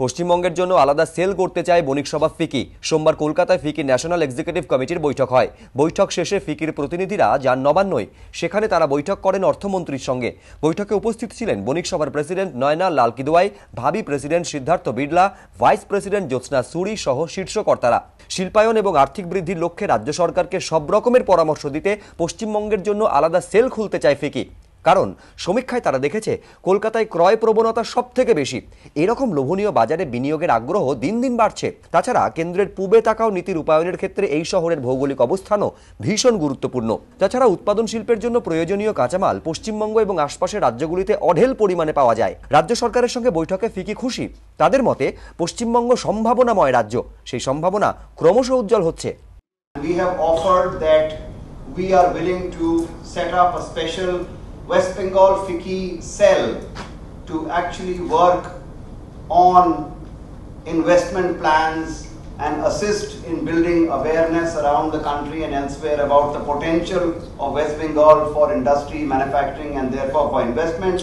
পশ্চিমবঙ্গের জন্য আলাদা সেল করতে চায় বণিক সভা ফিকি। সোমবার কলকাতায় ফিকি ন্যাশনাল এক্সিকিউটিভ কমিটির বৈঠক হয়। বৈঠক শেষে ফিকির প্রতিনিধিরা যান নবান্নয়। সেখানে তারা বৈঠক করেন অর্থমন্ত্রীর সঙ্গে। বৈঠকে উপস্থিত ছিলেন বণিক সভার প্রেসিডেন্ট নয়না লাল কিদওয়াই, ভাবি president Siddharth Birla, vice president Jyotsna Suri সহ শীর্ষ কর্তারা। শিল্পায়ন এবং আর্থিক বৃদ্ধির লক্ষ্যে রাজ্য সরকারকে সব রকমের পরামর্শ দিতে পশ্চিমবঙ্গের জন্য আলাদা সেল খুলতে চায় ফিকি। কারণ সমীক্ষায় তারা দেখেছে কলকাতায় ক্রয় প্রবণতা সব থেকে বেশি। এরকম লোভনীয় বাজারে বিনিয়োগের আগ্রহ দিন দিন বাড়ছে। তাছাড়া কেন্দ্রের পূবে তাকাও নীতি রূপায়ণের ক্ষেত্রে এই শহরের ভৌগোলিক অবস্থানও ভীষণ গুরুত্বপূর্ণ। তাছাড়া উৎপাদন শিল্পের জন্য প্রয়োজনীয় কাঁচামাল পশ্চিমবঙ্গ এবং আশপাশের রাজ্যগুলিতে অঢেল পরিমাণে পাওয়া যায়। রাজ্য সরকারের সঙ্গে বৈঠকে ফিকি খুশি। তাদের মতে পশ্চিমবঙ্গ সম্ভাবনাময় রাজ্য, সেই সম্ভাবনা ক্রমশ উজ্জ্বল হচ্ছে। We have offered that we are willing to set up a special West Bengal FICCI cell to actually work on investment plans and assist in building awareness around the country and elsewhere about the potential of West Bengal for industry, manufacturing and therefore for investment,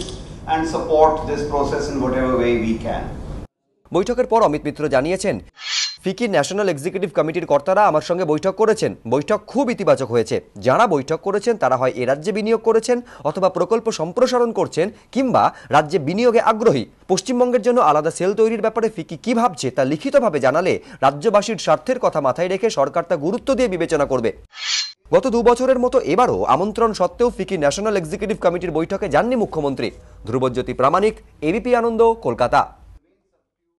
and support this process in whatever way we can. বৈঠকের পর অমিত মিত্র জানিয়েছেন, ফিকি national executive কমিটির কর্তারা আমার সঙ্গে বৈঠক করেছেন। বৈঠক খুব ইতিবাচক হয়েছে। যারা বৈঠক করেছেন তারা হয় এ রাজ্যে বিনিয়োগ করেছেন, অথবা প্রকল্প সম্প্রসারণ করছেন, কিংবা রাজ্যে বিনিয়োগে আগ্রহী। পশ্চিমবঙ্গের জন্য আলাদা সেল তৈরির ব্যাপারে ফিকি কি ভাবছে তা লিখিতভাবে জানালে রাজ্যবাসীর স্বার্থের কথা মাথায় রেখে সরকার তা গুরুত্ব দিয়ে বিবেচনা করবে। গত 2 বছরের মতো এবারও আমন্ত্রণ সত্ত্বেও ফিকি ন্যাশনাল এক্সিকিউটিভ কমিটির বৈঠকে যাননি মুখ্যমন্ত্রী। ধ্রুবজ্যোতি প্রামাণিক, এবিপি আনন্দ, কলকাতা।